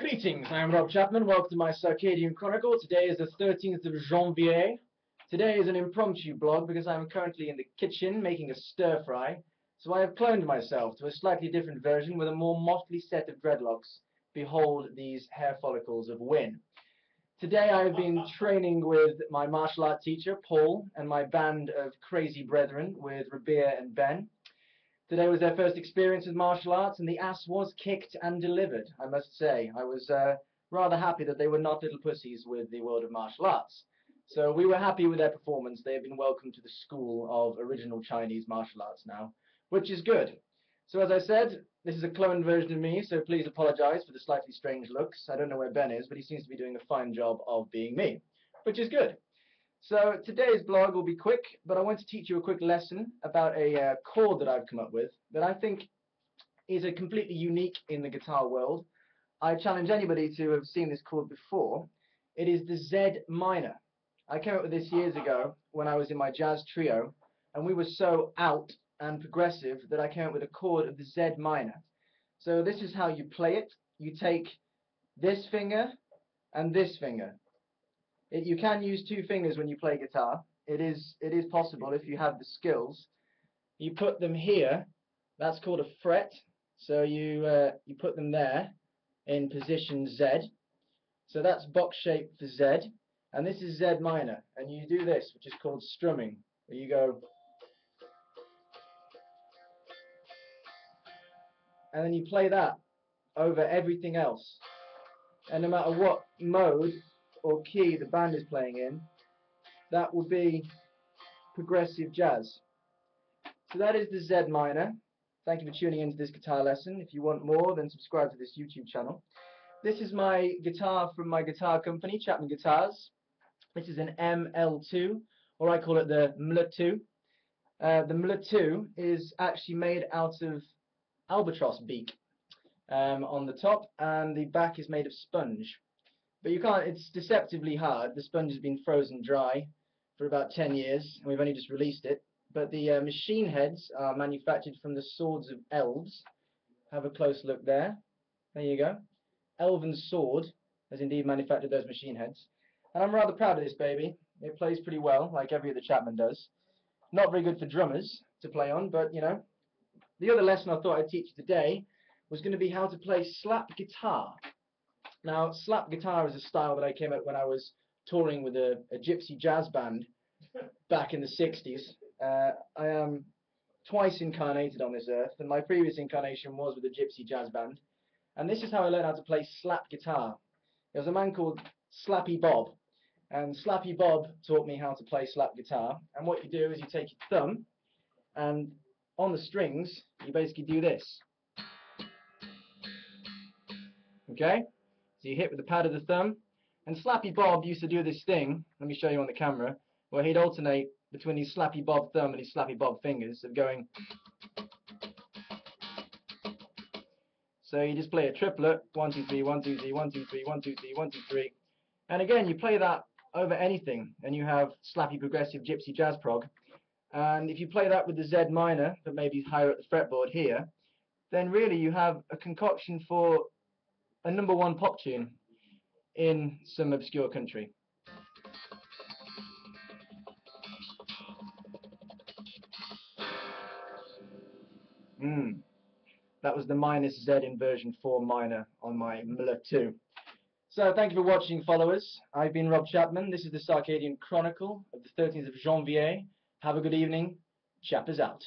Greetings, I am Rob Chapman. Welcome to my Circadian Chronicle. Today is the 13th of Janvier. Today is an impromptu blog because I am currently in the kitchen making a stir-fry. So I have cloned myself to a slightly different version with a more motley set of dreadlocks. Behold these hair follicles of Win. Today I have been training with my martial art teacher, Paul, and my band of crazy brethren with Rabir and Ben. Today was their first experience with martial arts, and the ass was kicked and delivered, I must say. I was rather happy that they were not little pussies with the world of martial arts. So we were happy with their performance. They have been welcomed to the school of original Chinese martial arts now, which is good. So as I said, this is a cloned version of me, so please apologize for the slightly strange looks. I don't know where Ben is, but he seems to be doing a fine job of being me, which is good. So today's blog will be quick, but I want to teach you a quick lesson about a chord that I've come up with that I think is a completely unique in the guitar world. I challenge anybody to have seen this chord before. It is the Z minor. I came up with this years ago when I was in my jazz trio, and we were so out and progressive that I came up with a chord of the Z minor. So this is how you play it. You take this finger and this finger. You can use two fingers when you play guitar. It is possible if you have the skills. You put them here. That's called a fret. So you put them there in position Z. So that's box shape for Z, and this is Z minor. And you do this, which is called strumming, where you go, and then you play that over everything else. And no matter what mode or key the band is playing in, that will be progressive jazz. So that is the Z minor. Thank you for tuning into this guitar lesson. If you want more, then subscribe to this YouTube channel. This is my guitar from my guitar company, Chapman Guitars. This is an ML2, or I call it the ML2. The ML2 is actually made out of albatross beak on the top, and the back is made of sponge. But you can't, it's deceptively hard. The sponge has been frozen dry for about 10 years, and we've only just released it. But the machine heads are manufactured from the swords of elves. Have a close look there. There you go. Elven sword has indeed manufactured those machine heads. And I'm rather proud of this baby. It plays pretty well, like every other Chapman does. Not very good for drummers to play on, but you know. The other lesson I thought I'd teach you today was going to be how to play slap guitar. Now, slap guitar is a style that I came up when I was touring with a gypsy jazz band back in the 60s. I am twice incarnated on this earth, and my previous incarnation was with a gypsy jazz band. And this is how I learned how to play slap guitar. There was a man called Slappy Bob, and Slappy Bob taught me how to play slap guitar. And what you do is you take your thumb, and on the strings, you basically do this. Okay? So you hit with the pad of the thumb, and Slappy Bob used to do this thing, let me show you on the camera, where he'd alternate between his Slappy Bob thumb and his Slappy Bob fingers of going. So you just play a triplet, 1 2 3 1 2 3 1 2 3 1 2 3 1 2 3, and again you play that over anything, and you have slappy progressive gypsy jazz prog. And if you play that with the Z minor, but maybe higher at the fretboard here, then really you have a concoction for a #1 pop tune in some obscure country. That was the -Z in version 4 minor on my ML2. So thank you for watching, followers. I've been Rob Chapman. This is the Circadian Chronicle of the 13th of Janvier. Have a good evening. Chappers out.